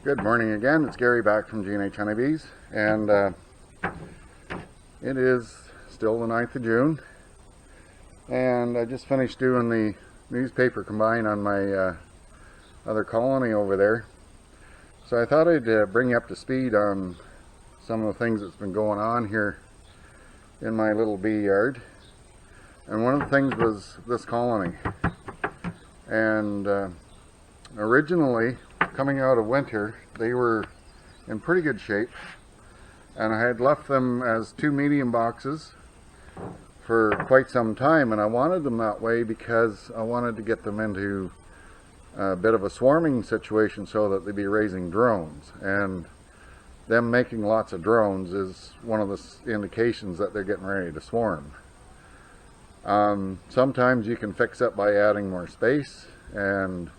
Good morning again. It's Gary back from G&H Honeybees, and it is still the 9th of June, and I just finished doing the newspaper combine on my other colony over there. So I thought I'd bring you up to speed on some of the things that's been going on here in my little bee yard. And one of the things was this colony. And originally, coming out of winter, they were in pretty good shape, and I had left them as 2 medium boxes for quite some time, and I wanted them that way because I wanted to get them into a bit of a swarming situation so that they'd be raising drones, and them making lots of drones is one of the indications that they're getting ready to swarm. Sometimes you can fix it by adding more space and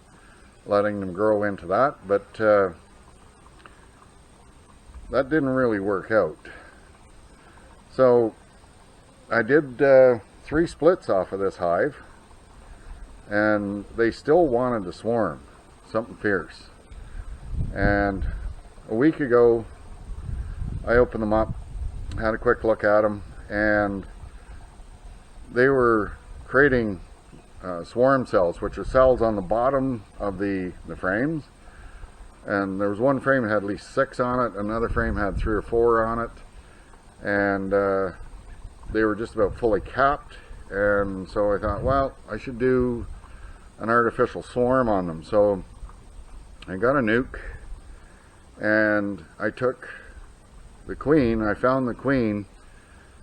letting them grow into that, but that didn't really work out. So I did 3 splits off of this hive, and they still wanted to swarm, something fierce. And a week ago I opened them up, had a quick look at them, and they were creating swarm cells, which are cells on the bottom of the frames. And there was one frame that had at least 6 on it, another frame had 3 or 4 on it, and they were just about fully capped. And so I thought, well, I should do an artificial swarm on them. So I got a nuke, and I took the queen, I found the queen,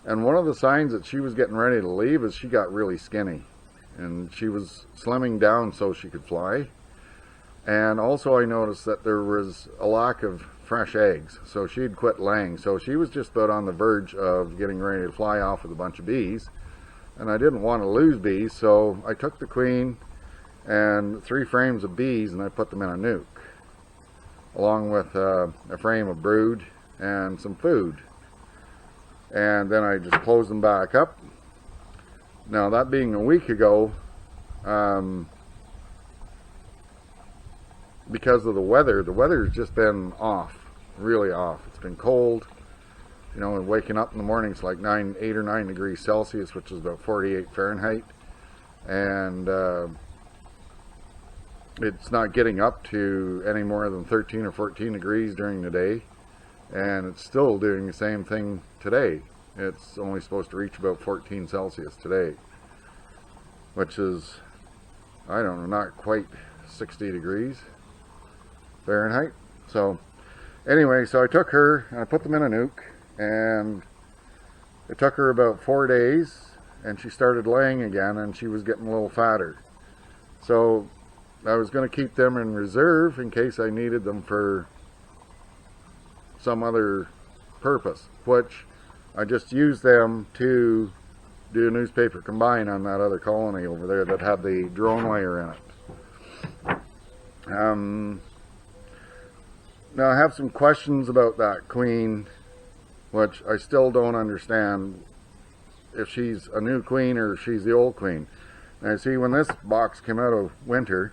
and one of the signs that she was getting ready to leave is she got really skinny. And she was slimming down so she could fly. And also I noticed that there was a lack of fresh eggs, so she'd quit laying. So she was just about on the verge of getting ready to fly off with a bunch of bees. And I didn't want to lose bees, so I took the queen and 3 frames of bees and I put them in a nuke, along with a frame of brood and some food. And then I just closed them back up. Now, that being a week ago, because of the weather's just been off, really off. It's been cold, you know, and waking up in the morning it's like 8 or 9 degrees Celsius, which is about 48 Fahrenheit, and it's not getting up to any more than 13 or 14 degrees during the day, and it's still doing the same thing today. It's only supposed to reach about 14 Celsius today, which is, I don't know, not quite 60 degrees Fahrenheit. So anyway, so I took her and I put them in a nuke, and it took her about 4 days, and she started laying again, and she was getting a little fatter. So I was going to keep them in reserve in case I needed them for some other purpose, which I just used them to do a newspaper combine on that other colony over there that had the drone layer in it. Now I have some questions about that queen, which I still don't understand if she's a new queen or if she's the old queen. Now see, when this box came out of winter,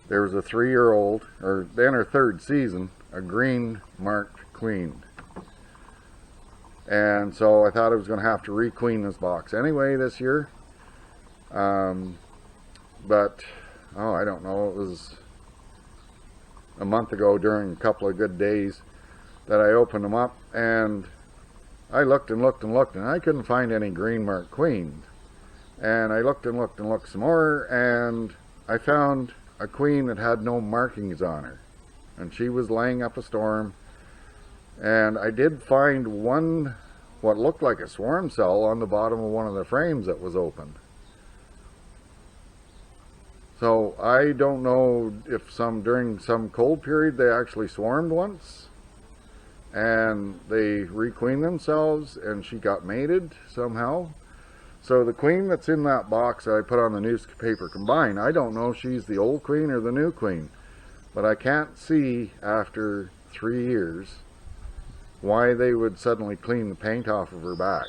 there was a 3-year-old, or in her 3rd season, a green marked queen. And so I thought I was going to have to re-queen this box anyway this year. But, I don't know, it was a month ago during a couple of good days that I opened them up, and I looked and looked and looked, and I couldn't find any green marked queens. And I looked and looked and looked some more, and I found a queen that had no markings on her. And she was laying up a storm. And I did find one, what looked like a swarm cell on the bottom of one of the frames that was open. So I don't know if during some cold period they actually swarmed once and they requeened themselves and she got mated somehow. So the queen that's in that box that I put on the newspaper combine, I don't know if she's the old queen or the new queen, but I can't see after 3 years why they would suddenly clean the paint off of her back.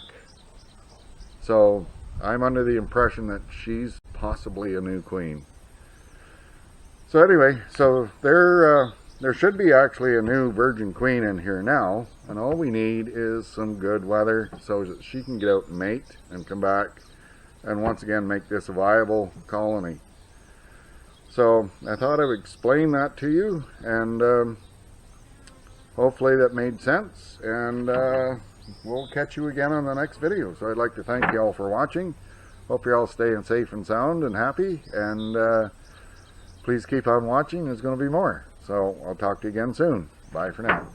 So I'm under the impression that she's possibly a new queen. So anyway, so they're there should be actually a new virgin queen in here now, and all we need is some good weather so that she can get out and mate and come back and once again make this a viable colony. So I thought I would explain that to you, and hopefully that made sense, and we'll catch you again on the next video. So I'd like to thank you all for watching. Hope you're all staying safe and sound and happy, and please keep on watching. There's going to be more. So I'll talk to you again soon. Bye for now.